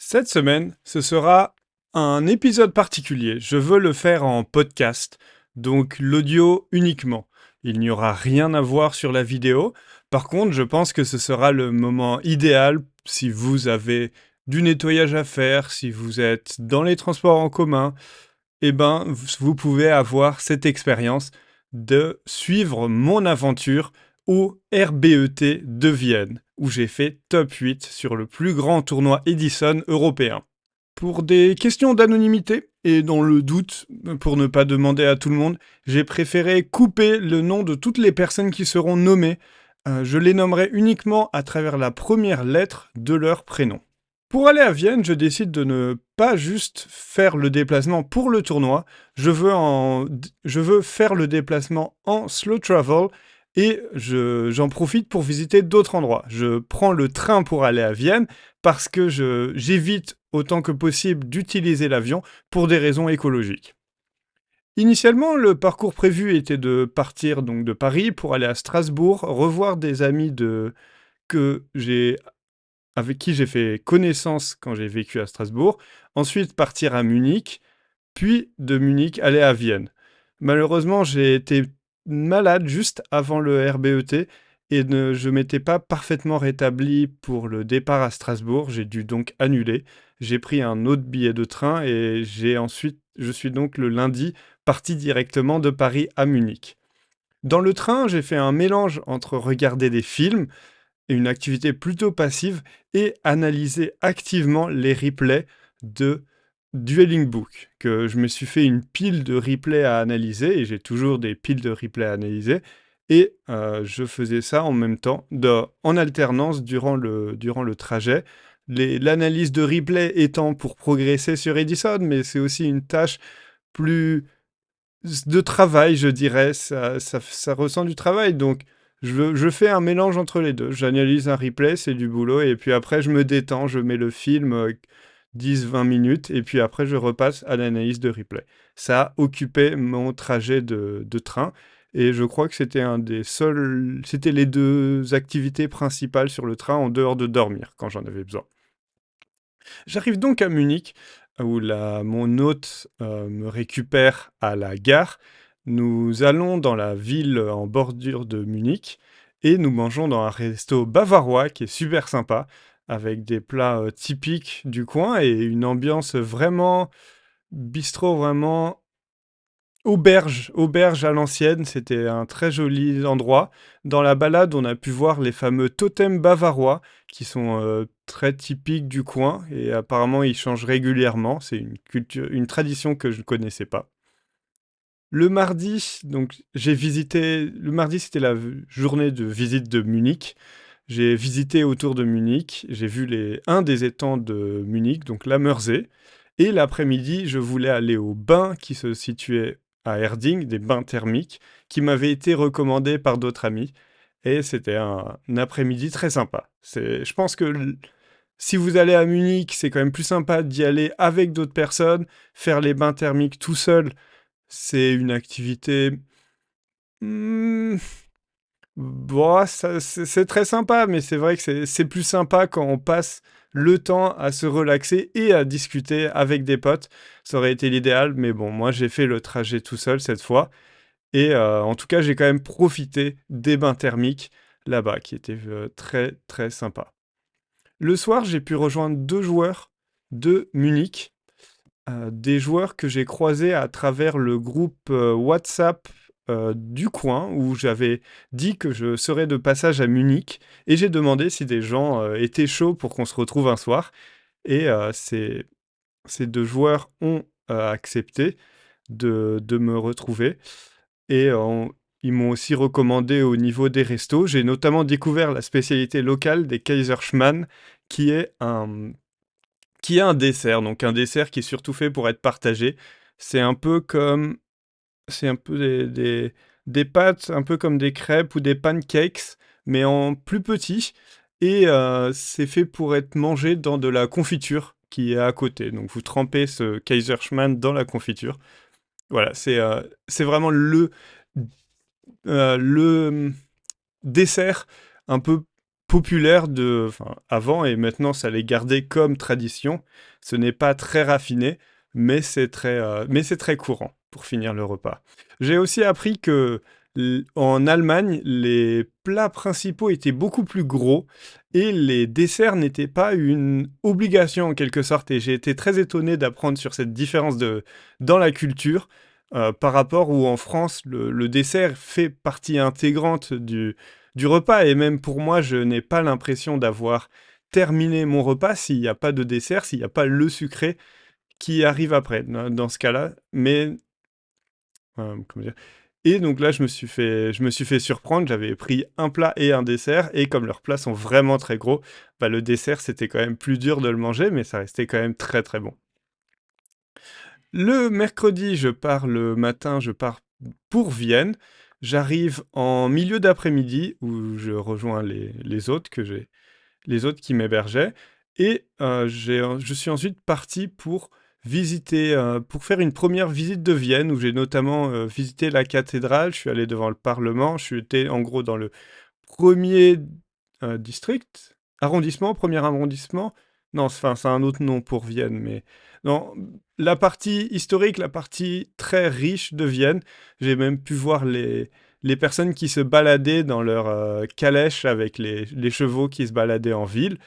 Cette semaine, ce sera un épisode particulier. Je veux le faire en podcast, donc l'audio uniquement. Il n'y aura rien à voir sur la vidéo. Par contre, je pense que ce sera le moment idéal si vous avez du nettoyage à faire, si vous êtes dans les transports en commun, eh ben, vous pouvez avoir cette expérience de suivre mon aventure au RBET de Vienne, où j'ai fait top 8 sur le plus grand tournoi Edison européen. Pour des questions d'anonymité, et dans le doute, pour ne pas demander à tout le monde, j'ai préféré couper le nom de toutes les personnes qui seront nommées. Je les nommerai uniquement à travers la première lettre de leur prénom. Pour aller à Vienne, je décide de ne pas juste faire le déplacement pour le tournoi, je veux faire le déplacement en slow travel et j'en profite pour visiter d'autres endroits. Je prends le train pour aller à Vienne parce que j'évite autant que possible d'utiliser l'avion pour des raisons écologiques. Initialement, le parcours prévu était de partir donc de Paris pour aller à Strasbourg, revoir des amis que j'ai avec qui j'ai fait connaissance quand j'ai vécu à Strasbourg, ensuite partir à Munich, puis de Munich aller à Vienne. Malheureusement, j'ai été malade juste avant le RBET et je m'étais pas parfaitement rétabli pour le départ à Strasbourg. J'ai dû donc annuler. J'ai pris un autre billet de train et je suis donc le lundi parti directement de Paris à Munich. Dans le train, j'ai fait un mélange entre regarder des films, une activité plutôt passive, et analyser activement les replays de Dueling Book, que je me suis fait une pile de replays à analyser, et j'ai toujours des piles de replays à analyser, et je faisais ça en même temps, en alternance durant le trajet. L'analyse de replay étant pour progresser sur Edison, mais c'est aussi une tâche plus de travail, je dirais. Ça ressent du travail, donc je fais un mélange entre les deux. J'analyse un replay, c'est du boulot, et puis après, je me détends, je mets le film 10-20 minutes, et puis après, je repasse à l'analyse de replay. Ça a occupé mon trajet de train, et je crois que c'était les deux activités principales sur le train, en dehors de dormir, quand j'en avais besoin. J'arrive donc à Munich, où mon hôte me récupère à la gare. Nous allons dans la ville en bordure de Munich et nous mangeons dans un resto bavarois qui est super sympa, avec des plats typiques du coin et une ambiance vraiment bistrot, vraiment auberge à l'ancienne. C'était un très joli endroit. Dans la balade, on a pu voir les fameux totems bavarois qui sont très typiques du coin et apparemment ils changent régulièrement. C'est une tradition que je ne connaissais pas. Le mardi, donc le mardi c'était la journée de visite de Munich. J'ai visité autour de Munich, j'ai vu un des étangs de Munich, donc la Mersey. Et l'après-midi, je voulais aller au bain qui se situait à Erding, des bains thermiques, qui m'avaient été recommandés par d'autres amis. Et c'était un après-midi très sympa. Je pense que si vous allez à Munich, c'est quand même plus sympa d'y aller avec d'autres personnes. Faire les bains thermiques tout seul, c'est une activité... hmm, bon, c'est très sympa, mais c'est vrai que c'est plus sympa quand on passe le temps à se relaxer et à discuter avec des potes. Ça aurait été l'idéal, mais bon, moi j'ai fait le trajet tout seul cette fois. Et en tout cas, j'ai quand même profité des bains thermiques là-bas, qui étaient très très sympas. Le soir, j'ai pu rejoindre deux joueurs de Munich, des joueurs que j'ai croisés à travers le groupe WhatsApp du coin où j'avais dit que je serais de passage à Munich et j'ai demandé si des gens étaient chauds pour qu'on se retrouve un soir. Et ces deux joueurs ont accepté de me retrouver et ils m'ont aussi recommandé au niveau des restos. J'ai notamment découvert la spécialité locale des Kaiserschmann qui est un dessert, donc un dessert qui est surtout fait pour être partagé. C'est un peu comme, c'est un peu des pâtes, un peu comme des crêpes ou des pancakes, mais en plus petit. Et c'est fait pour être mangé dans de la confiture qui est à côté. Donc vous trempez ce Kaiserschmann dans la confiture. Voilà, c'est vraiment le dessert un peu populaire avant, et maintenant ça l'est gardé comme tradition. Ce n'est pas très raffiné, mais c'est très courant pour finir le repas. J'ai aussi appris que en Allemagne, les plats principaux étaient beaucoup plus gros et les desserts n'étaient pas une obligation en quelque sorte. Et j'ai été très étonné d'apprendre sur cette différence dans la culture par rapport où en France, le dessert fait partie intégrante du repas. Et même pour moi, je n'ai pas l'impression d'avoir terminé mon repas s'il n'y a pas de dessert, s'il n'y a pas le sucré qui arrive après, dans ce cas-là. Mais, comment dire? Et donc là, je me suis fait surprendre. J'avais pris un plat et un dessert. Et comme leurs plats sont vraiment très gros, bah, le dessert, c'était quand même plus dur de le manger, mais ça restait quand même très très bon. Le mercredi, je pars le matin, je pars pour Vienne. J'arrive en milieu d'après-midi où je rejoins les autres les autres qui m'hébergeaient. Et je suis ensuite parti pour pour faire une première visite de Vienne où j'ai notamment visité la cathédrale. Je suis allé devant le Parlement. Je suis été en gros dans le premier district, arrondissement, premier arrondissement. Non, c'est un autre nom pour Vienne, mais non, la partie historique, la partie très riche de Vienne. J'ai même pu voir les personnes qui se baladaient dans leur calèche avec les chevaux qui se baladaient en ville.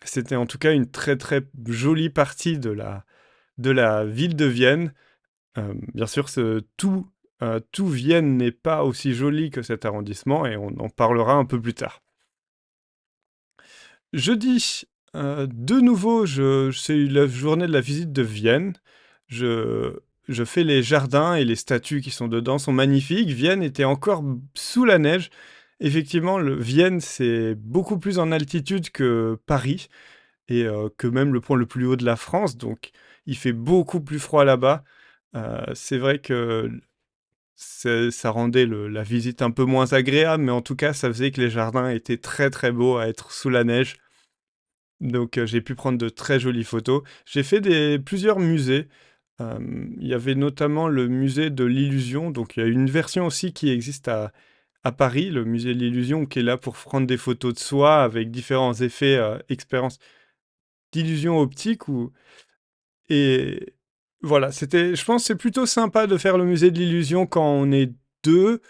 C'était en tout cas une très très jolie partie de la ville de Vienne. Bien sûr, tout Vienne n'est pas aussi joli que cet arrondissement et on en parlera un peu plus tard. Jeudi, de nouveau, c'est la journée de la visite de Vienne. Je, je fais les jardins et les statues qui sont dedans sont magnifiques. Vienne était encore sous la neige. Effectivement, Vienne, c'est beaucoup plus en altitude que Paris et que même le point le plus haut de la France. Donc, il fait beaucoup plus froid là-bas. C'est vrai que ça rendait la visite un peu moins agréable, mais en tout cas, ça faisait que les jardins étaient très très beaux à être sous la neige. Donc j'ai pu prendre de très jolies photos. J'ai fait plusieurs musées. Il y avait notamment le musée de l'illusion. Donc il y a une version aussi qui existe à Paris, le musée de l'illusion, qui est là pour prendre des photos de soi avec différents effets, expériences d'illusion optique. Et voilà, je pense que c'est plutôt sympa de faire le musée de l'illusion quand on est deux.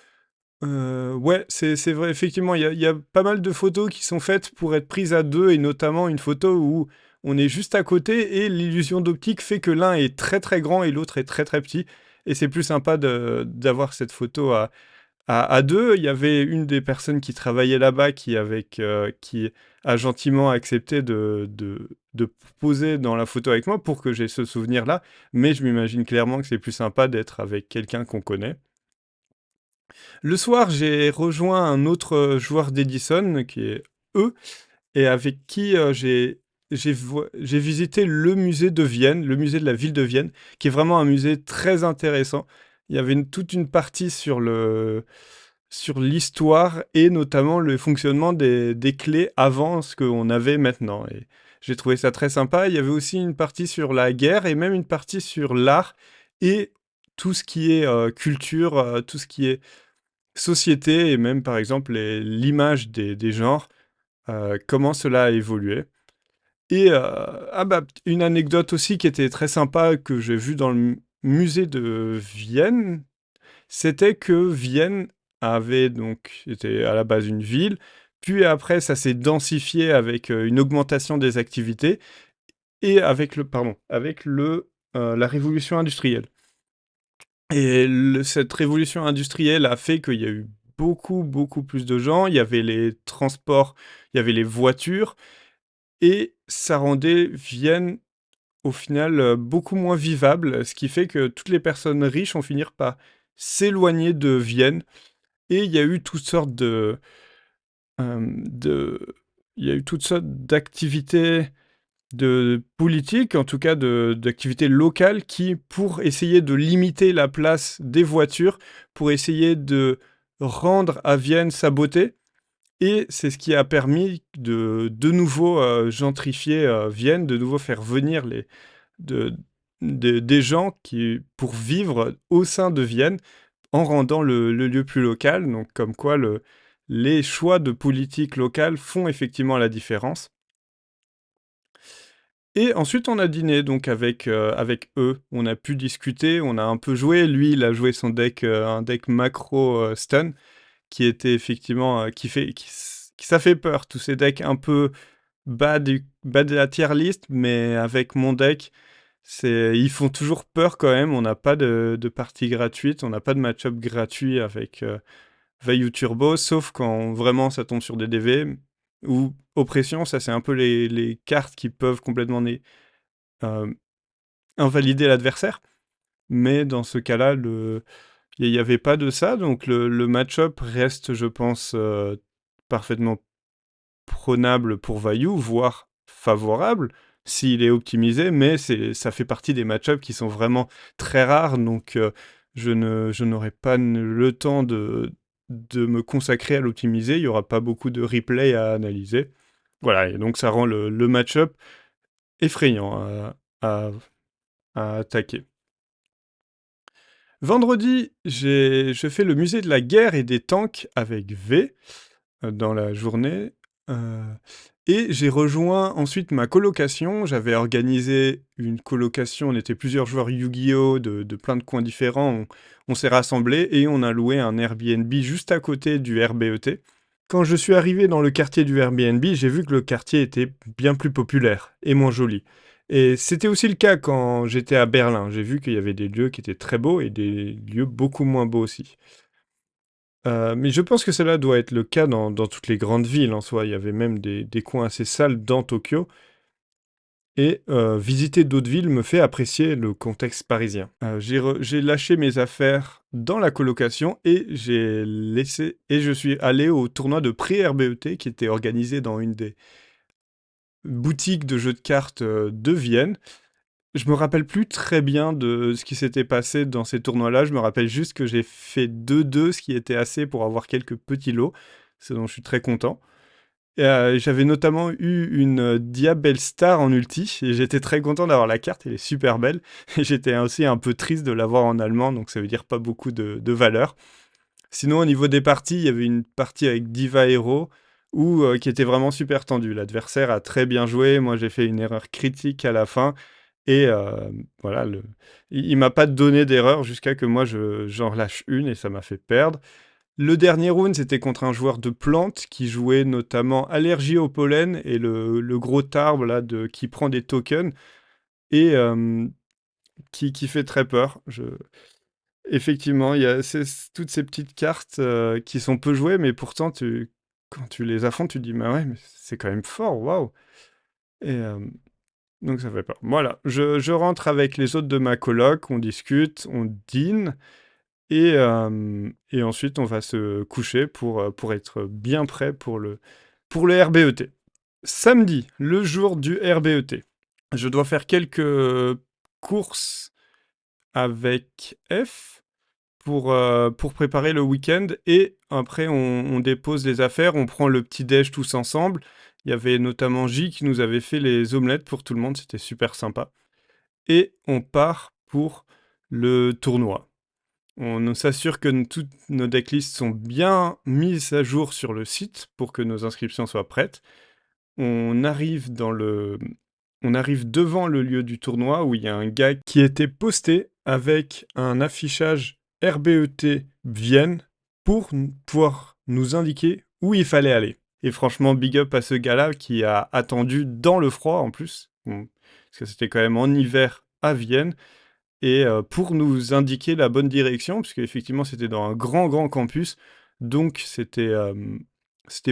Ouais, c'est vrai, effectivement, il y a pas mal de photos qui sont faites pour être prises à deux, et notamment une photo où on est juste à côté et l'illusion d'optique fait que l'un est très très grand et l'autre est très très petit. Et c'est plus sympa d'avoir cette photo à deux. Il y avait une des personnes qui travaillait là-bas qui a gentiment accepté de poser dans la photo avec moi pour que j'ai ce souvenir-là. Mais je m'imagine clairement que c'est plus sympa d'être avec quelqu'un qu'on connaît. Le soir, j'ai rejoint un autre joueur d'Edison, qui est eux, et avec qui j'ai visité le musée de Vienne, le musée de la ville de Vienne, qui est vraiment un musée très intéressant. Il y avait toute une partie sur l'histoire et notamment le fonctionnement des clés avant ce qu'on avait maintenant. Et j'ai trouvé ça très sympa. Il y avait aussi une partie sur la guerre et même une partie sur l'art et tout ce qui est culture, tout ce qui est société et même par exemple l'image des genres, comment cela a évolué. Et une anecdote aussi qui était très sympa que j'ai vue dans le musée de Vienne, c'était que Vienne avait donc était à la base une ville, puis après ça s'est densifié avec une augmentation des activités et avec la révolution industrielle. Et cette révolution industrielle a fait qu'il y a eu beaucoup, beaucoup plus de gens. Il y avait les transports, il y avait les voitures, et ça rendait Vienne, au final, beaucoup moins vivable, ce qui fait que toutes les personnes riches ont fini par s'éloigner de Vienne. Et il y a eu toutes sortes de il y a eu toutes sortes d'activités de politique, en tout cas d'activités locales qui, pour essayer de limiter la place des voitures, pour essayer de rendre à Vienne sa beauté. Et c'est ce qui a permis de nouveau gentrifier Vienne, de nouveau faire venir de, des gens pour vivre au sein de Vienne en rendant le lieu plus local. Donc comme quoi les choix de politique locale font effectivement la différence. Et ensuite, on a dîné donc avec eux. On a pu discuter, on a un peu joué. Lui, il a joué son deck, un deck macro stun, qui était effectivement, qui ça fait peur. Tous ces decks un peu bas de la tier list, mais avec mon deck, ils font toujours peur quand même. On n'a pas de partie gratuite, on n'a pas de match-up gratuit avec Vayu Turbo, sauf quand vraiment ça tombe sur des DV ou Oppression. Ça, c'est un peu les cartes qui peuvent complètement euh, invalider l'adversaire. Mais dans ce cas-là, il n'y avait pas de ça, donc le match-up reste, je pense, parfaitement prenable pour Vayu, voire favorable s'il est optimisé, mais ça fait partie des match-ups qui sont vraiment très rares, donc je n'aurai pas le temps de me consacrer à l'optimiser, il n'y aura pas beaucoup de replay à analyser. Voilà, et donc ça rend le match-up effrayant à, à attaquer. Vendredi, je fais le musée de la guerre et des tanks avec V dans la journée. euh, et j'ai rejoint ensuite ma colocation. J'avais organisé une colocation, on était plusieurs joueurs Yu-Gi-Oh! De plein de coins différents. On s'est rassemblés et on a loué un Airbnb juste à côté du RBET. Quand je suis arrivé dans le quartier du Airbnb, j'ai vu que le quartier était bien plus populaire et moins joli. Et c'était aussi le cas quand j'étais à Berlin. J'ai vu qu'il y avait des lieux qui étaient très beaux et des lieux beaucoup moins beaux aussi. Mais je pense que cela doit être le cas dans toutes les grandes villes en soi. Il y avait même des coins assez sales dans Tokyo. Et visiter d'autres villes me fait apprécier le contexte parisien. J'ai lâché mes affaires dans la colocation et je suis allé au tournoi de pré-RBET qui était organisé dans une des boutiques de jeux de cartes de Vienne. Je me rappelle plus très bien de ce qui s'était passé dans ces tournois-là. Je me rappelle juste que j'ai fait 2-2, ce qui était assez pour avoir quelques petits lots, ce dont je suis très content. Et, j'avais notamment eu une Diabelle Star en ulti, et j'étais très content d'avoir la carte, elle est super belle. Et j'étais aussi un peu triste de l'avoir en allemand, donc ça veut dire pas beaucoup de valeur. Sinon, au niveau des parties, il y avait une partie avec Diva Hero, qui était vraiment super tendue. L'adversaire a très bien joué, moi j'ai fait une erreur critique à la fin, et voilà, il m'a pas donné d'erreur jusqu'à que moi j'en relâche une, et ça m'a fait perdre. Le dernier round, c'était contre un joueur de plantes qui jouait notamment allergie au pollen et le gros arbre là, qui prend des tokens et qui fait très peur. Effectivement, il y a toutes ces petites cartes qui sont peu jouées, mais pourtant, quand tu les affrontes, tu te dis, bah ouais, mais c'est quand même fort, waouh! Et donc ça fait peur. Voilà, je rentre avec les autres de ma coloc, on discute, on dîne. Et ensuite, on va se coucher pour être bien prêt pour le RBET. Samedi, le jour du RBET. Je dois faire quelques courses avec F pour préparer le week-end. Et après, on dépose les affaires, on prend le petit déj tous ensemble. Il y avait notamment J qui nous avait fait les omelettes pour tout le monde, c'était super sympa. Et on part pour le tournoi. On s'assure que toutes nos decklists sont bien mises à jour sur le site pour que nos inscriptions soient prêtes. On arrive on arrive devant le lieu du tournoi où il y a un gars qui était posté avec un affichage RBET Vienne pour pouvoir nous indiquer où il fallait aller. Et franchement, big up à ce gars-là qui a attendu dans le froid en plus, bon, parce que c'était quand même en hiver à Vienne et pour nous indiquer la bonne direction, puisque effectivement c'était dans un grand campus, donc c'était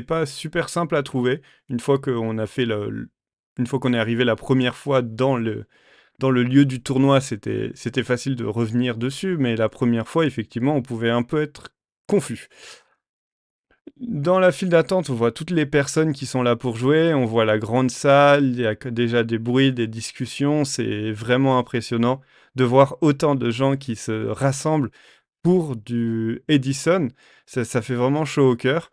pas super simple à trouver. Une fois qu'on a fait une fois qu'on est arrivé la première fois dans le lieu du tournoi, c'était facile de revenir dessus, mais la première fois, effectivement, on pouvait un peu être confus. Dans la file d'attente, on voit toutes les personnes qui sont là pour jouer, on voit la grande salle, il y a déjà des bruits, des discussions, c'est vraiment impressionnant de voir autant de gens qui se rassemblent pour du Edison. Ça fait vraiment chaud au cœur.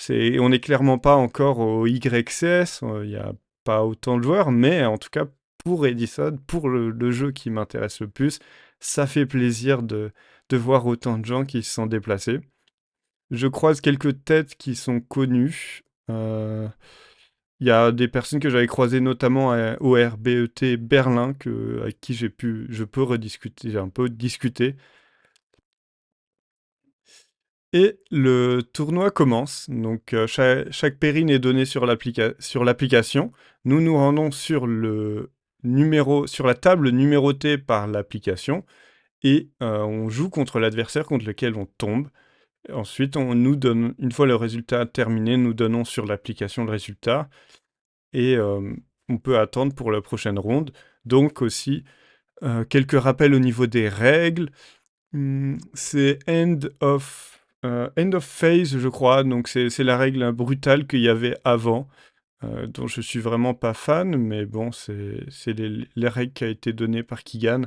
On n'est clairement pas encore au YCS, il n'y a pas autant de joueurs, mais en tout cas pour Edison, pour le jeu qui m'intéresse le plus, ça fait plaisir de voir autant de gens qui se sont déplacés. Je croise quelques têtes qui sont connues. Il y a des personnes que j'avais croisées notamment au RBET Berlin, avec qui je peux rediscuter, j'ai un peu discuté. Et le tournoi commence. Donc chaque périne est donné sur l'application. Nous nous rendons sur la table numérotée par l'application et on joue contre l'adversaire contre lequel on tombe. Ensuite, on nous donne, une fois le résultat terminé, nous donnons sur l'application le résultat et on peut attendre pour la prochaine ronde. Donc aussi, quelques rappels au niveau des règles. C'est end of phase, je crois. Donc c'est la règle brutale qu'il y avait avant, dont je suis vraiment pas fan, mais bon, c'est les règles qui a été données par Kigan,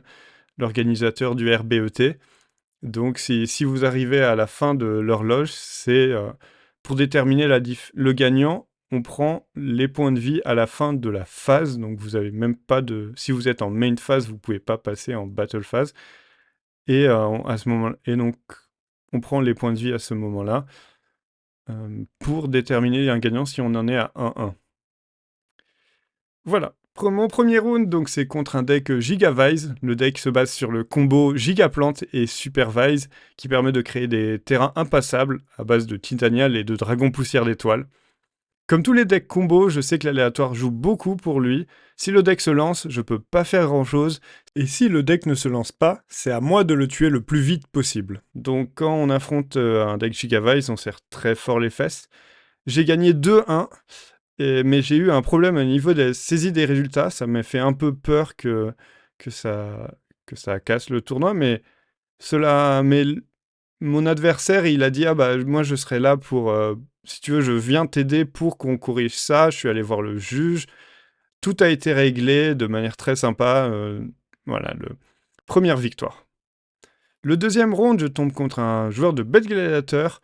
l'organisateur du RBET. Donc si vous arrivez à la fin de l'horloge, c'est pour déterminer le gagnant, on prend les points de vie à la fin de la phase. Donc vous avez même pas de... Si vous êtes en main phase, vous pouvez pas passer en battle phase. Et à ce moment, et donc on prend les points de vie à ce moment-là pour déterminer un gagnant si on en est à 1-1. Voilà. Mon premier round, donc, c'est contre un deck Gigavise. Le deck se base sur le combo Gigaplante et Supervise, qui permet de créer des terrains impassables à base de Titanial et de Dragon Poussière d'étoiles. Comme tous les decks combo, je sais que l'aléatoire joue beaucoup pour lui. Si le deck se lance, je peux pas faire grand chose. Et si le deck ne se lance pas, c'est à moi de le tuer le plus vite possible. Donc quand on affronte un deck Gigavise, on serre très fort les fesses. J'ai gagné 2-1, mais j'ai eu un problème au niveau de la saisie des résultats. Ça m'a fait un peu peur que ça casse le tournoi, mais mon adversaire, il a dit, ah bah moi je serai là pour, si tu veux, je viens t'aider pour qu'on corrige ça. Je suis allé voir le juge. Tout a été réglé de manière très sympa. Voilà, première victoire. Le deuxième round, je tombe contre un joueur de Bête Gladiateur.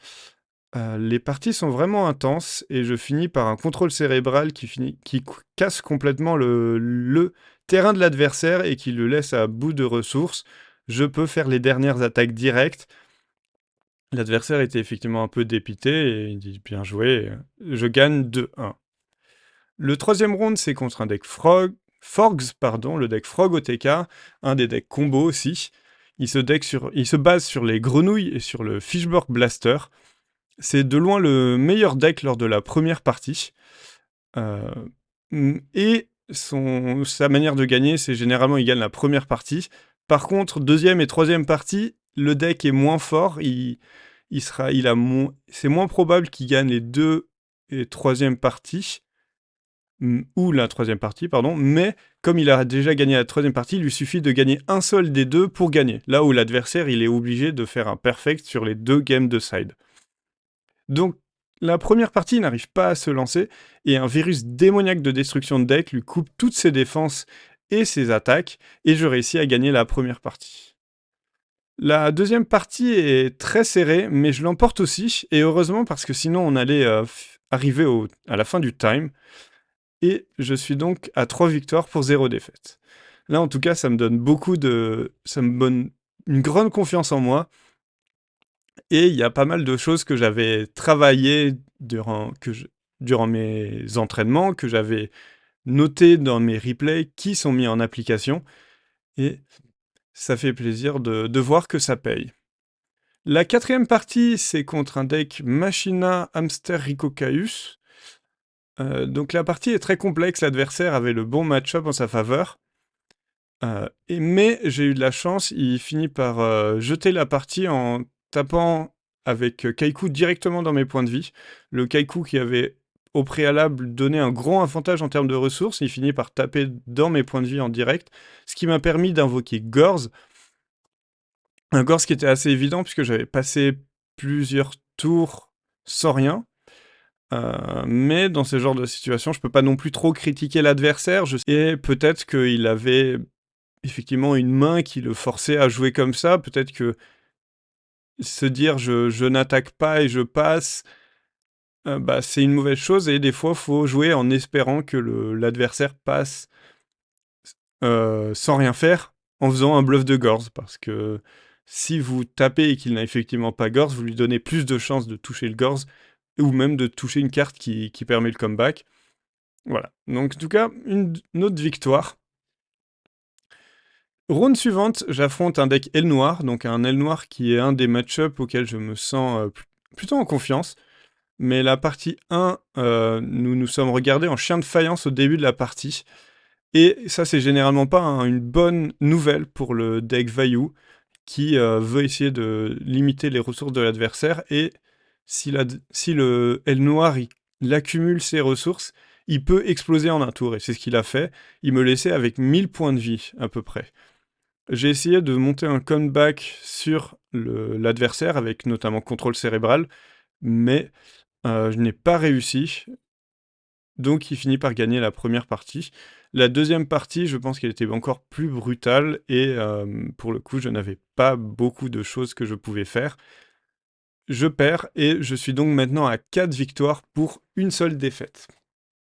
Les parties sont vraiment intenses et je finis par un contrôle cérébral qui casse complètement le terrain de l'adversaire et qui le laisse à bout de ressources. Je peux faire les dernières attaques directes. L'adversaire était effectivement un peu dépité et il dit bien joué, je gagne 2-1. Le troisième round, c'est contre un deck Forgs, le deck Frog OTK, un des decks combo aussi. Il se base sur les grenouilles et sur le Fishborg Blaster. C'est de loin le meilleur deck lors de la première partie. Et sa manière de gagner, c'est généralement il gagne la première partie. Par contre, deuxième et troisième partie, le deck est moins fort. C'est moins probable qu'il gagne les deux et troisième parties. Ou la troisième partie, pardon. Mais comme il a déjà gagné la troisième partie, il lui suffit de gagner un seul des deux pour gagner. Là où l'adversaire, il est obligé de faire un perfect sur les deux games de side. Donc, la première partie n'arrive pas à se lancer et un virus démoniaque de destruction de deck lui coupe toutes ses défenses et ses attaques et je réussis à gagner la première partie. La deuxième partie est très serrée, mais je l'emporte aussi et heureusement parce que sinon on allait arriver à la fin du time et je suis donc à 3 victoires pour 0 défaite. Là en tout cas ça me donne ça me donne une grande confiance en moi. Et il y a pas mal de choses que j'avais travaillées durant mes entraînements, que j'avais notées dans mes replays, qui sont mis en application. Et ça fait plaisir de voir que ça paye. La quatrième partie, c'est contre un deck Machina Hamster Ricocaus. Donc la partie est très complexe, l'adversaire avait le bon match-up en sa faveur. Mais j'ai eu de la chance, il finit par jeter la partie en tapant avec Kaiku directement dans mes points de vie. Le Kaiku qui avait au préalable donné un grand avantage en termes de ressources, il finit par taper dans mes points de vie en direct, ce qui m'a permis d'invoquer Gorz. Un Gorz qui était assez évident puisque j'avais passé plusieurs tours sans rien. Mais dans ce genre de situation, je peux pas non plus trop critiquer l'adversaire. Et peut-être qu'il avait effectivement une main qui le forçait à jouer comme ça. Peut-être que se dire je n'attaque pas et je passe, bah, c'est une mauvaise chose. Et des fois, il faut jouer en espérant que l'adversaire passe sans rien faire en faisant un bluff de Gorz. Parce que Si vous tapez et qu'il n'a effectivement pas Gorz, vous lui donnez plus de chances de toucher le Gorz, ou même de toucher une carte qui permet le comeback. Voilà, donc en tout cas, une autre victoire. Ronde suivante, j'affronte un deck aile noire, donc un aile noire qui est un des match-ups auxquels je me sens plutôt en confiance. Mais la partie 1, nous nous sommes regardés en chien de faïence au début de la partie. Et ça, c'est généralement pas une bonne nouvelle pour le deck Vayu, qui veut essayer de limiter les ressources de l'adversaire. Et si le aile noir il accumule ses ressources, il peut exploser en un tour. Et c'est ce qu'il a fait. Il me laissait avec 1000 points de vie, à peu près. J'ai essayé de monter un comeback sur l'adversaire, avec notamment contrôle cérébral, mais je n'ai pas réussi. Donc il finit par gagner la première partie. La deuxième partie, je pense qu'elle était encore plus brutale, et pour le coup, je n'avais pas beaucoup de choses que je pouvais faire. Je perds, et je suis donc maintenant à 4 victoires pour une seule défaite.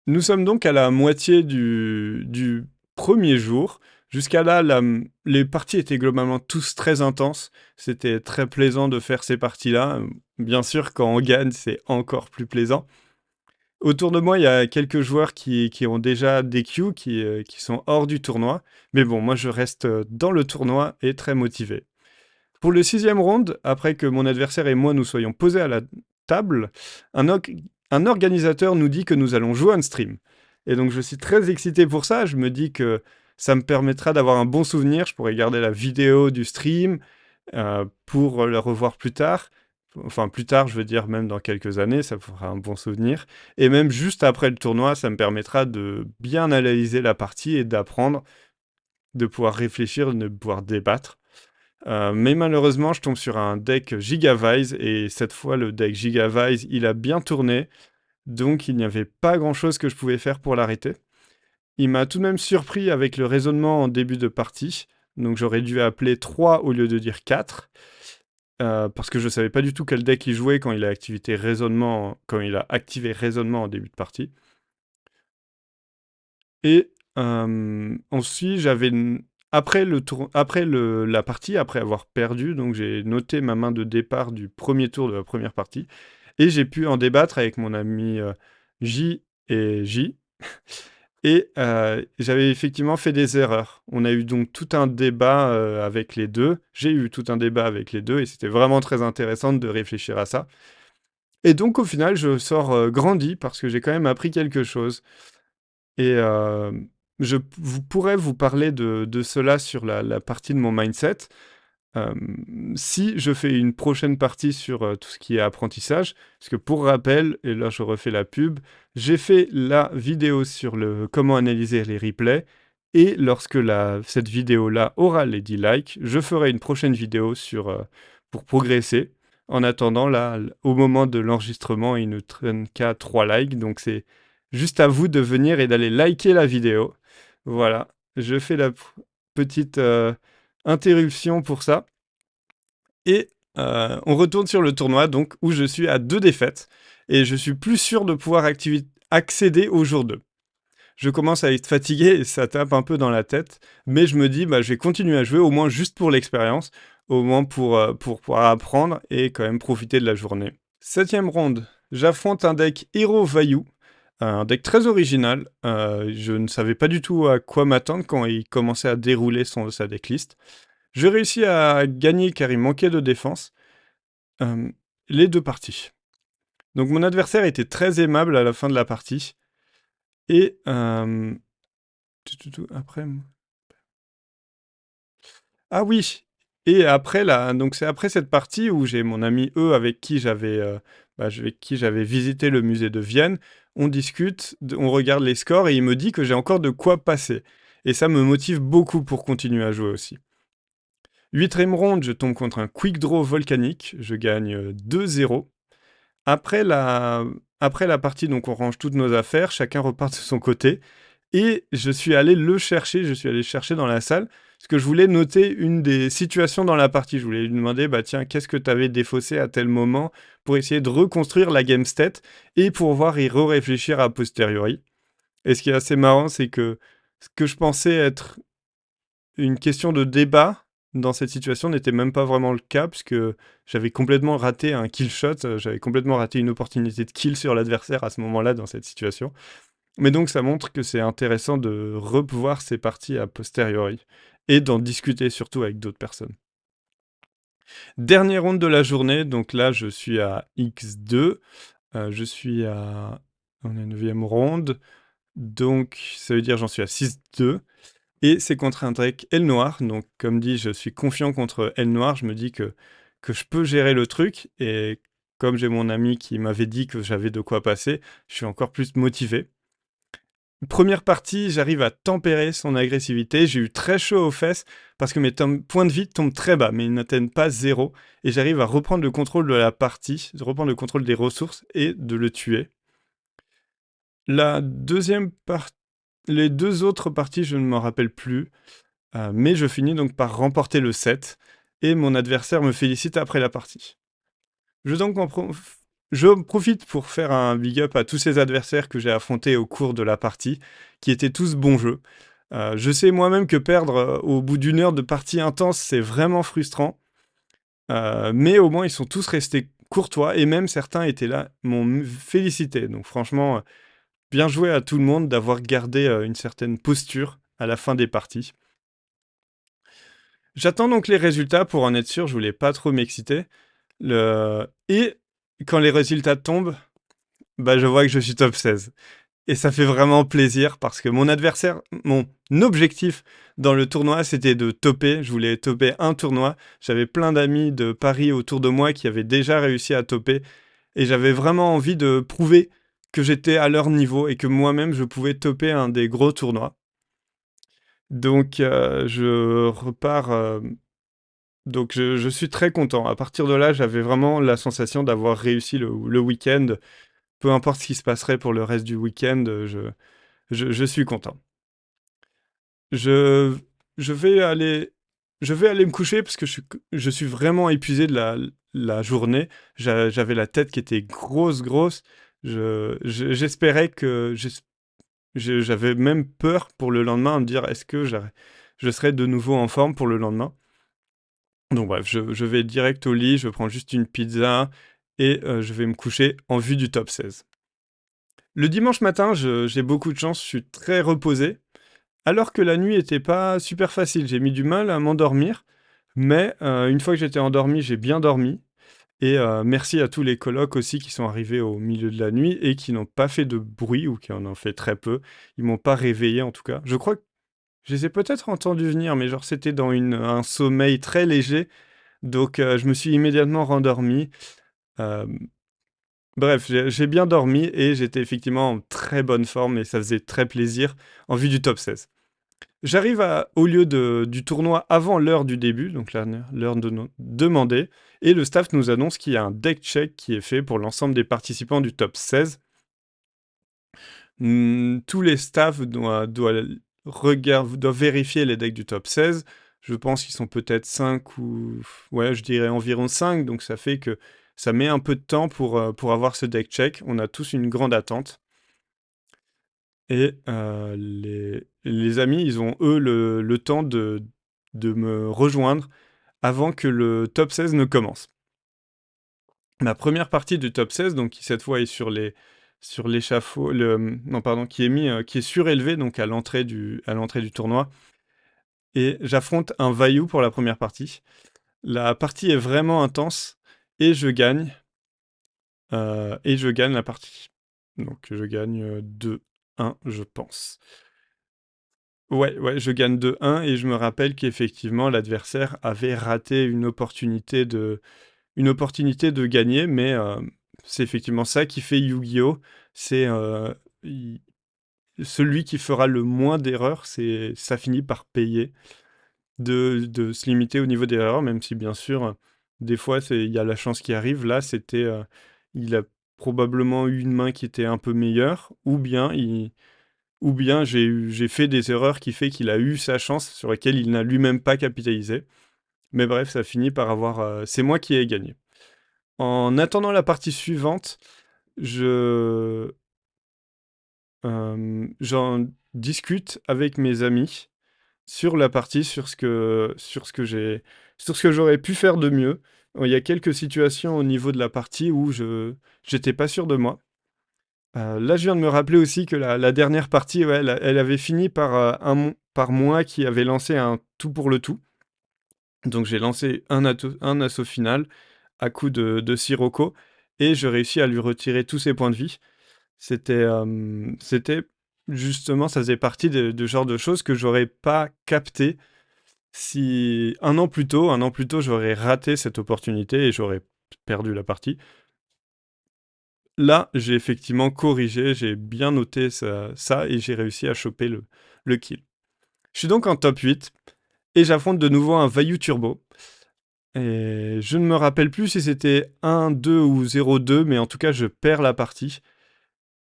Nous sommes donc à la moitié du premier jour. Jusqu'à là, les parties étaient globalement tous très intenses. C'était très plaisant de faire ces parties-là. Bien sûr, quand on gagne, c'est encore plus plaisant. Autour de moi, il y a quelques joueurs qui ont déjà des queues, qui sont hors du tournoi. Mais bon, moi, je reste dans le tournoi et très motivé. Pour le 6e round, après que mon adversaire et moi nous soyons posés à la table, un organisateur nous dit que nous allons jouer on stream. Et donc je suis très excité pour ça. Je me dis que ça me permettra d'avoir un bon souvenir. Je pourrai garder la vidéo du stream pour le revoir plus tard. Enfin, plus tard, je veux dire, même dans quelques années, ça fera un bon souvenir. Et même juste après le tournoi, ça me permettra de bien analyser la partie et d'apprendre, de pouvoir réfléchir, de pouvoir débattre. Mais malheureusement, je tombe sur un deck Gigavise, et cette fois, le deck Gigavise, il a bien tourné, donc il n'y avait pas grand-chose que je pouvais faire pour l'arrêter. Il m'a tout de même surpris avec le raisonnement en début de partie, donc j'aurais dû appeler 3 au lieu de dire 4, parce que je savais pas du tout quel deck il jouait quand il a activé raisonnement en début de partie. Et ensuite, après la partie, après avoir perdu, donc j'ai noté ma main de départ du premier tour de la première partie, et j'ai pu en débattre avec mon ami J et J. Et j'avais effectivement fait des erreurs. On a eu donc tout un débat avec les deux. J'ai eu tout un débat avec les deux, et c'était vraiment très intéressant de réfléchir à ça. Et donc au final, je sors grandi, parce que j'ai quand même appris quelque chose. Et vous pourrais vous parler de cela sur la partie de mon mindset. Si je fais une prochaine partie sur tout ce qui est apprentissage, parce que pour rappel, et là je refais la pub, j'ai fait la vidéo sur comment analyser les replays, et lorsque cette vidéo-là aura les 10 likes, je ferai une prochaine vidéo pour progresser. En attendant, là, au moment de l'enregistrement, il ne traîne qu'à 3 likes, donc c'est juste à vous de venir et d'aller liker la vidéo. Voilà, je fais la petite interruption pour ça. Et on retourne sur le tournoi, donc, où je suis à 2 défaites, et je suis plus sûr de pouvoir accéder au jour 2. Je commence à être fatigué et ça tape un peu dans la tête, mais je me dis, bah, je vais continuer à jouer, au moins juste pour l'expérience, au moins pour pouvoir apprendre et quand même profiter de la journée. 7e ronde, j'affronte un deck Hero Vayu, un deck très original. Je ne savais pas du tout à quoi m'attendre quand il commençait à dérouler sa decklist. Je réussis à gagner car il manquait de défense les 2 parties. Donc mon adversaire était très aimable à la fin de la partie. Et après... Ah oui. Et après donc c'est après cette partie où j'ai mon ami E avec qui j'avais visité le musée de Vienne. On discute, on regarde les scores, et il me dit que j'ai encore de quoi passer. Et ça me motive beaucoup pour continuer à jouer aussi. 8e ronde, je tombe contre un quick draw volcanique. Je gagne 2-0. Après la partie, donc on range toutes nos affaires, chacun repart de son côté. Et je suis allé chercher dans la salle, parce que je voulais noter une des situations dans la partie. Je voulais lui demander, bah tiens, qu'est-ce que tu avais défaussé à tel moment, pour essayer de reconstruire la game state et pouvoir y réfléchir a posteriori. Et ce qui est assez marrant, c'est que ce que je pensais être une question de débat dans cette situation n'était même pas vraiment le cas, puisque j'avais complètement raté un kill shot, j'avais complètement raté une opportunité de kill sur l'adversaire à ce moment-là dans cette situation. Mais donc ça montre que c'est intéressant de revoir ces parties a posteriori et d'en discuter surtout avec d'autres personnes. Dernière ronde de la journée, donc là je suis à X2, je suis à... On est 9e ronde, donc ça veut dire j'en suis à 6-2. Et c'est contre un deck L noir, donc comme dit, je suis confiant contre L noir, je me dis que je peux gérer le truc, et comme j'ai mon ami qui m'avait dit que j'avais de quoi passer, je suis encore plus motivé. Première partie, j'arrive à tempérer son agressivité, j'ai eu très chaud aux fesses, parce que mes points de vie tombent très bas, mais ils n'atteignent pas 0, et j'arrive à reprendre le contrôle de la partie, de reprendre le contrôle des ressources, et de le tuer. La deuxième partie... Les deux autres parties, je ne m'en rappelle plus. Mais je finis donc par remporter le set, et mon adversaire me félicite après la partie. Je, donc je profite pour faire un big up à tous ces adversaires que j'ai affrontés au cours de la partie, qui étaient tous bons jeux. Je sais moi-même que perdre au bout d'une heure de partie intense, c'est vraiment frustrant, mais au moins ils sont tous restés courtois, et même certains étaient là, m'ont félicité. Donc franchement, bien joué à tout le monde d'avoir gardé une certaine posture à la fin des parties. J'attends donc les résultats pour en être sûr, je voulais pas trop m'exciter. Et quand les résultats tombent, bah, je vois que je suis top 16. Et ça fait vraiment plaisir parce que mon adversaire, mon objectif dans le tournoi, c'était de topper. Je voulais topper un tournoi. J'avais plein d'amis de Paris autour de moi qui avaient déjà réussi à topper. Et j'avais vraiment envie de prouver que j'étais à leur niveau et que moi-même, je pouvais topper un des gros tournois. Donc, je repars donc je suis très content. À partir de là, j'avais vraiment la sensation d'avoir réussi le week-end. Peu importe ce qui se passerait pour le reste du week-end, je suis content. Je, je, vais aller, je vais aller me coucher parce que je suis vraiment épuisé de la journée. J'avais la tête qui était grosse, grosse. J'espérais que... J'avais même peur pour le lendemain à me dire est-ce que je serais de nouveau en forme pour le lendemain. Donc bref, je vais direct au lit, je prends juste une pizza et je vais me coucher en vue du top 16. Le dimanche matin, j'ai beaucoup de chance, je suis très reposé, alors que la nuit était pas super facile. J'ai mis du mal à m'endormir, mais une fois que j'étais endormi, j'ai bien dormi. Et merci à tous les colocs aussi qui sont arrivés au milieu de la nuit et qui n'ont pas fait de bruit ou qui en ont fait très peu. Ils m'ont pas réveillé en tout cas. Je crois que je les ai peut-être entendus venir, mais genre c'était dans un sommeil très léger. Donc je me suis immédiatement rendormi. Euh, Bref, j'ai bien dormi et j'étais effectivement en très bonne forme et ça faisait très plaisir en vue du top 16. J'arrive au lieu du tournoi avant l'heure du début, donc l'heure demandée, et le staff nous annonce qu'il y a un deck check qui est fait pour l'ensemble des participants du top 16. Tous les staffs doivent vérifier les decks du top 16. Je pense qu'ils sont peut-être 5 ou... Ouais, je dirais environ 5, donc ça fait que ça met un peu de temps pour avoir ce deck check. On a tous une grande attente. Et les amis, ils ont eux le temps de me rejoindre avant que le top 16 ne commence. Ma première partie du top 16, donc qui cette fois est sur l'échafaud, non pardon, qui est surélevé donc à l'entrée du tournoi. Et j'affronte un Vaillou pour la première partie. La partie est vraiment intense et je gagne. Et je gagne la partie. Donc je gagne 2-1, je pense. Ouais, je gagne 2-1 et je me rappelle qu'effectivement l'adversaire avait raté une opportunité de gagner, mais c'est effectivement ça qui fait Yu-Gi-Oh! C'est celui qui fera le moins d'erreurs, ça finit par payer de se limiter au niveau des erreurs, même si bien sûr, des fois il y a la chance qui arrive. Là, il a probablement eu une main qui était un peu meilleure, ou bien j'ai fait des erreurs qui fait qu'il a eu sa chance sur laquelle il n'a lui-même pas capitalisé. Mais bref, ça finit par avoir... c'est moi qui ai gagné. En attendant la partie suivante, je j'en discute avec mes amis sur la partie, sur ce que j'aurais pu faire de mieux. Il y a quelques situations au niveau de la partie où j'étais pas sûr de moi. Là, je viens de me rappeler aussi que la dernière partie, ouais, elle avait fini par moi qui avait lancé un tout pour le tout. Donc j'ai lancé un assaut final à coup de Sirocco et je réussis à lui retirer tous ses points de vie. C'était justement, ça faisait partie de genre de choses que j'aurais pas capté si un an plus tôt, j'aurais raté cette opportunité et j'aurais perdu la partie. Là, j'ai effectivement corrigé, j'ai bien noté ça et j'ai réussi à choper le kill. Je suis donc en top 8 et j'affronte de nouveau un Vayu Turbo. Et je ne me rappelle plus si c'était 1-2 ou 0-2, mais en tout cas, je perds la partie.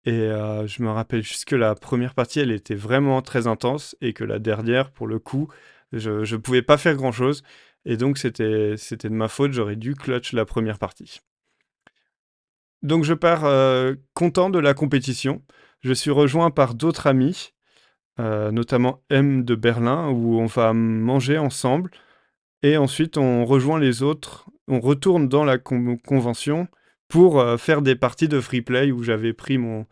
Et je me rappelle juste que la première partie, elle était vraiment très intense et que la dernière, pour le coup, je pouvais pas faire grand-chose. Et donc, c'était de ma faute, j'aurais dû clutch la première partie. Donc, je pars content de la compétition. Je suis rejoint par d'autres amis, notamment M de Berlin, où on va manger ensemble. Et ensuite, on rejoint les autres, on retourne dans la convention pour faire des parties de free play où j'avais pris mon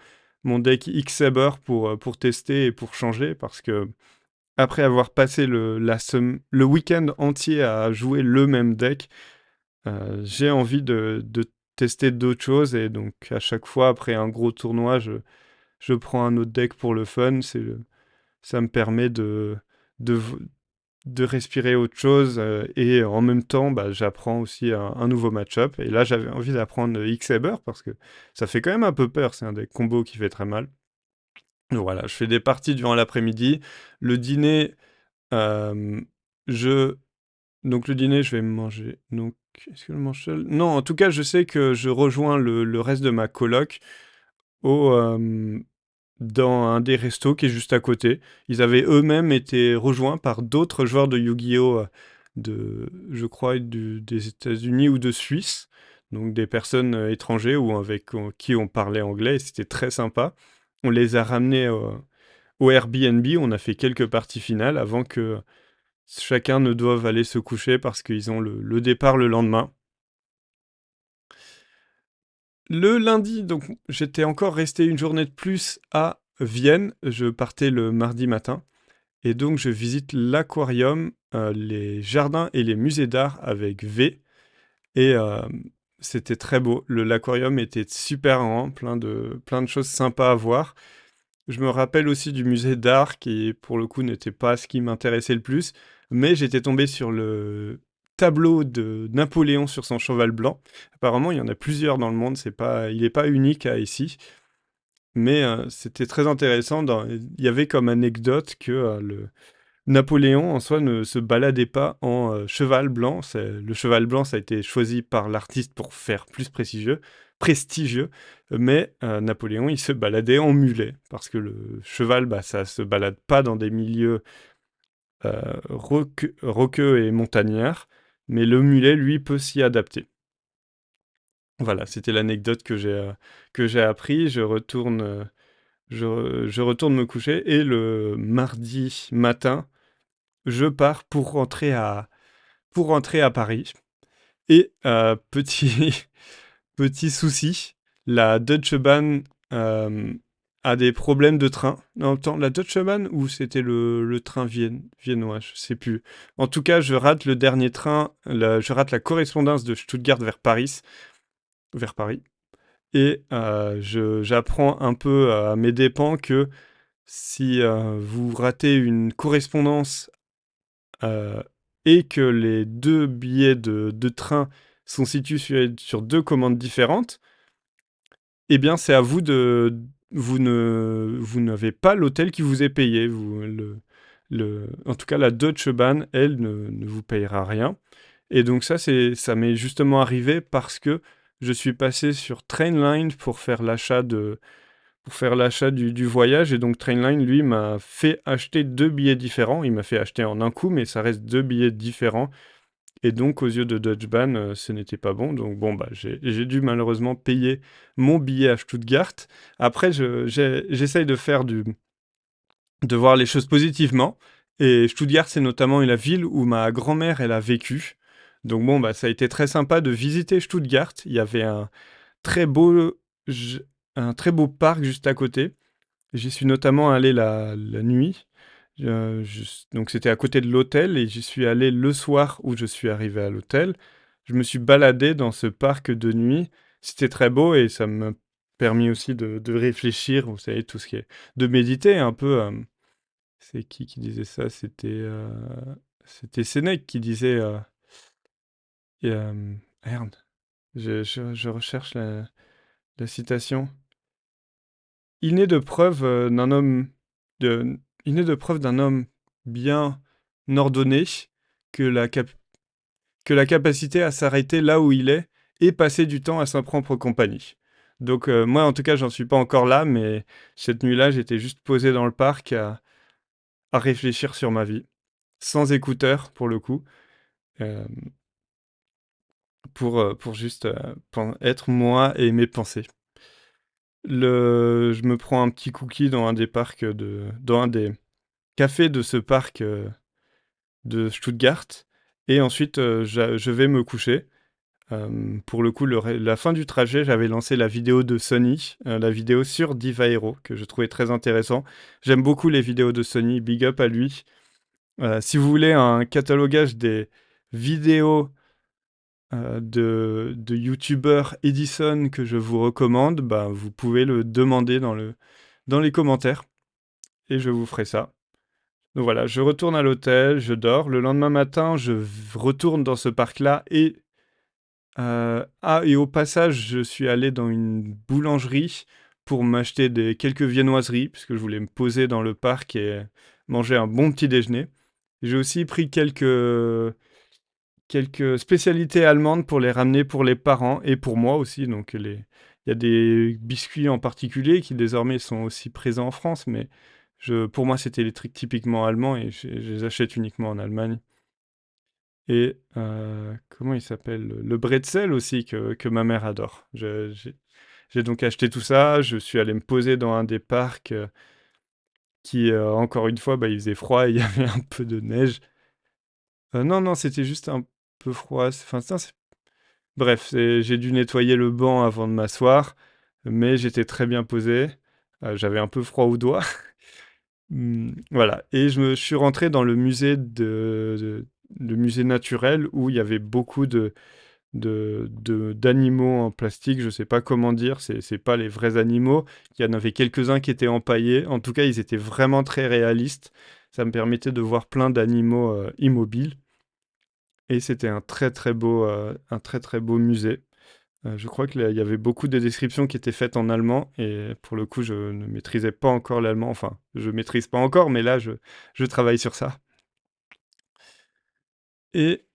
deck X-Saber pour tester et pour changer parce que après avoir passé le week-end entier à jouer le même deck, j'ai envie de tester d'autres choses et donc à chaque fois après un gros tournoi, je prends un autre deck pour le fun. Ça me permet de, de respirer autre chose et en même temps bah, j'apprends aussi un nouveau match-up et là j'avais envie d'apprendre X-Saber parce que ça fait quand même un peu peur, c'est un des combos qui fait très mal. Donc voilà, je fais des parties durant l'après-midi. Le dîner, euh, je... Donc le dîner, je vais me manger. Donc, est-ce que je mange seul? Non, en tout cas, je sais que je rejoins le reste de ma coloc au, dans un des restos qui est juste à côté. Ils avaient eux-mêmes été rejoints par d'autres joueurs de Yu-Gi-Oh! Je crois, des États-Unis ou de Suisse. Donc des personnes étrangères ou avec qui on parlait anglais. Et c'était très sympa. On les a ramenés au Airbnb. On a fait quelques parties finales avant que chacun ne doive aller se coucher parce qu'ils ont le départ le lendemain. Le lundi, donc j'étais encore resté une journée de plus à Vienne. Je partais le mardi matin. Et donc je visite l'aquarium, les jardins et les musées d'art avec V. Et c'était très beau. L'aquarium était super grand, plein de choses sympas à voir. Je me rappelle aussi du musée d'art qui, pour le coup, n'était pas ce qui m'intéressait le plus. Mais j'étais tombé sur le tableau de Napoléon sur son cheval blanc. Apparemment, il y en a plusieurs dans le monde. Il n'est pas unique à ici. Mais c'était très intéressant. Il y avait comme anecdote que Napoléon, en soi, ne se baladait pas en cheval blanc. Le cheval blanc, ça a été choisi par l'artiste pour faire plus prestigieux. Mais Napoléon, il se baladait en mulet. Parce que le cheval, bah, ça se balade pas dans des milieux roqueux et montagnards. Mais le mulet, lui, peut s'y adapter. Voilà, c'était l'anecdote que j'ai appris. Je retourne me coucher et le mardi matin, je pars pour rentrer à Paris. Et petit souci, la Deutsche Bahn a des problèmes de train. Non, attends, la Deutsche Bahn ou c'était le train viennois, je sais plus. En tout cas, je rate le dernier train, je rate la correspondance de Stuttgart vers Paris. Et j'apprends un peu à mes dépens que si vous ratez une correspondance euh, et que les deux billets de train sont situés sur deux commandes différentes, eh bien c'est à vous de... Vous n'avez pas l'hôtel qui vous est payé. En tout cas, la Deutsche Bahn, elle, ne vous payera rien. Et donc ça m'est justement arrivé parce que je suis passé sur Trainline pour faire l'achat du voyage. Et donc Trainline, lui, m'a fait acheter deux billets différents. Il m'a fait acheter en un coup, mais ça reste deux billets différents. Et donc, aux yeux de Deutsche Bahn, ce n'était pas bon. Donc, bon, bah, j'ai dû malheureusement payer mon billet à Stuttgart. Après, j'essaye de voir les choses positivement. Et Stuttgart, c'est notamment la ville où ma grand-mère, elle a vécu. Donc bon, bah, ça a été très sympa de visiter Stuttgart. Il y avait très beau, j- un très beau parc juste à côté. J'y suis notamment allé la nuit. Donc c'était à côté de l'hôtel et j'y suis allé le soir où je suis arrivé à l'hôtel. Je me suis baladé dans ce parc de nuit. C'était très beau et ça m'a permis aussi de réfléchir, vous savez, tout ce qui est... de méditer un peu. C'est qui disait ça? C'était Sénèque qui disait... merde, je recherche la citation. Il n'est de preuve d'un homme de, il n'est de preuve d'un homme bien ordonné que que la capacité à s'arrêter là où il est et passer du temps à sa propre compagnie. Donc moi en tout cas j'en suis pas encore là, mais cette nuit-là j'étais juste posé dans le parc à réfléchir sur ma vie, sans écouteurs pour le coup, euh, pour juste être moi et mes pensées. Je me prends un petit cookie dans un des parcs dans un des cafés de ce parc de Stuttgart. Et ensuite, je vais me coucher. Pour le coup, la fin du trajet, j'avais lancé la vidéo de Sony, la vidéo sur Diva Hero, que je trouvais très intéressant. J'aime beaucoup les vidéos de Sony, big up à lui. Si vous voulez un catalogage des vidéos de YouTubeurs Edison que je vous recommande, bah, vous pouvez le demander dans les commentaires et je vous ferai ça. Donc voilà, je retourne à l'hôtel, je dors. Le lendemain matin, retourne dans ce parc-là et au passage, je suis allé dans une boulangerie pour m'acheter quelques viennoiseries puisque je voulais me poser dans le parc et manger un bon petit déjeuner. J'ai aussi pris quelques spécialités allemandes pour les ramener pour les parents et pour moi aussi. Donc il y a des biscuits en particulier qui désormais sont aussi présents en France, mais pour moi c'était les trucs typiquement allemands et je les achète uniquement en Allemagne. Et comment il s'appelle? Le bretzel aussi que ma mère adore. J'ai donc acheté tout ça, je suis allé me poser dans un des parcs qui, encore une fois, bah, il faisait froid et il y avait un peu de neige. Non, non, c'était juste un peu froid. Enfin, bref, j'ai dû nettoyer le banc avant de m'asseoir, mais j'étais très bien posé. J'avais un peu froid aux doigts. Voilà. Et je suis rentré dans le le musée naturel où il y avait beaucoup d'animaux en plastique. Je sais pas comment dire. C'est pas les vrais animaux. Il y en avait quelques-uns qui étaient empaillés. En tout cas, ils étaient vraiment très réalistes. Ça me permettait de voir plein d'animaux immobiles. Et c'était un très très beau musée. Je crois qu'il y avait beaucoup de descriptions qui étaient faites en allemand et pour le coup, je ne maîtrisais pas encore l'allemand. Enfin, je maîtrise pas encore, mais là, je travaille sur ça. Et,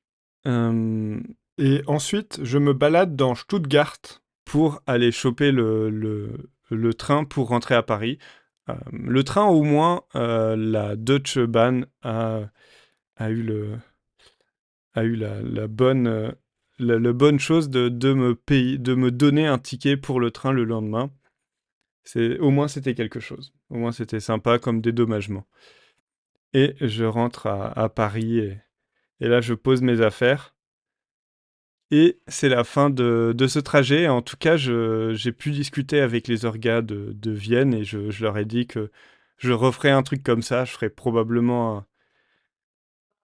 euh, et ensuite, je me balade dans Stuttgart pour aller choper le train pour rentrer à Paris. Le train, au moins, la Deutsche Bahn a eu a eu la bonne, la bonne chose de me donner un ticket pour le train le lendemain. Au moins, c'était quelque chose. Au moins, c'était sympa comme dédommagement. Et je rentre à Paris et là, je pose mes affaires. Et c'est la fin de ce trajet. En tout cas, j'ai pu discuter avec les orgas de Vienne et je leur ai dit que je referais un truc comme ça. Je ferais probablement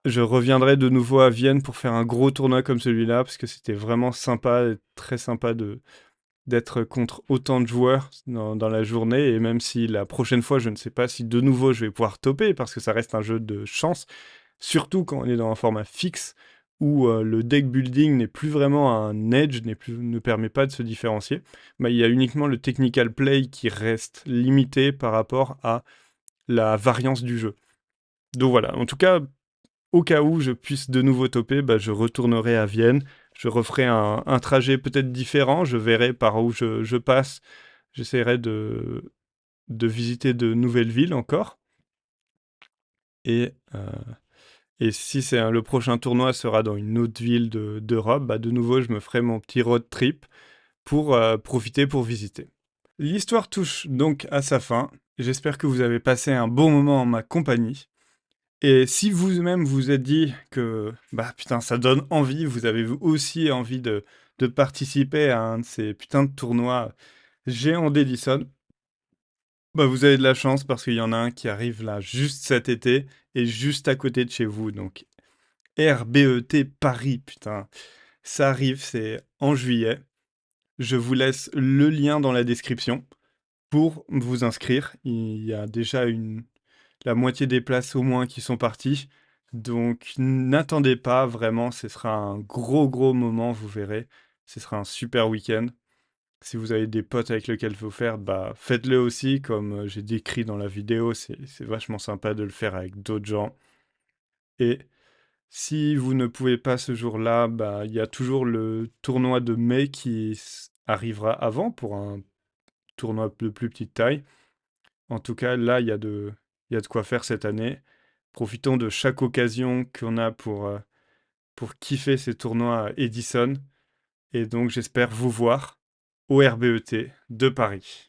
je reviendrai de nouveau à Vienne pour faire un gros tournoi comme celui-là parce que c'était vraiment sympa, et très sympa d'être contre autant de joueurs dans la journée. Et même si la prochaine fois, je ne sais pas si de nouveau je vais pouvoir toper parce que ça reste un jeu de chance, surtout quand on est dans un format fixe où le deck building n'est plus vraiment un edge, ne permet pas de se différencier. Mais il y a uniquement le technical play qui reste limité par rapport à la variance du jeu. Donc voilà, en tout cas, au cas où je puisse de nouveau toper, bah, je retournerai à Vienne. Je referai un trajet peut-être différent. Je verrai par où je passe. J'essaierai de visiter de nouvelles villes encore. Et, euh, et si le prochain tournoi sera dans une autre ville d'Europe, bah, de nouveau, je me ferai mon petit road trip pour profiter, pour visiter. L'histoire touche donc à sa fin. J'espère que vous avez passé un bon moment en ma compagnie. Et si vous-même vous êtes dit que, bah putain, ça donne envie, vous avez vous aussi envie de participer à un de ces putains de tournois géants d'Edison, bah vous avez de la chance parce qu'il y en a un qui arrive là juste cet été et juste à côté de chez vous. Donc RBET Paris, putain, ça arrive, c'est en juillet. Je vous laisse le lien dans la description pour vous inscrire. Il y a déjà la moitié des places au moins qui sont parties. Donc n'attendez pas, vraiment, ce sera un gros gros moment, vous verrez. Ce sera un super week-end. Si vous avez des potes avec lesquels vous faire, bah faites-le aussi, comme j'ai décrit dans la vidéo, c'est vachement sympa de le faire avec d'autres gens. Et si vous ne pouvez pas ce jour-là, bah il y a toujours le tournoi de mai qui arrivera avant pour un tournoi de plus petite taille. En tout cas, là, il y a de quoi faire cette année. Profitons de chaque occasion qu'on a pour kiffer ces tournois Edison. Et donc, j'espère vous voir au RBET de Paris.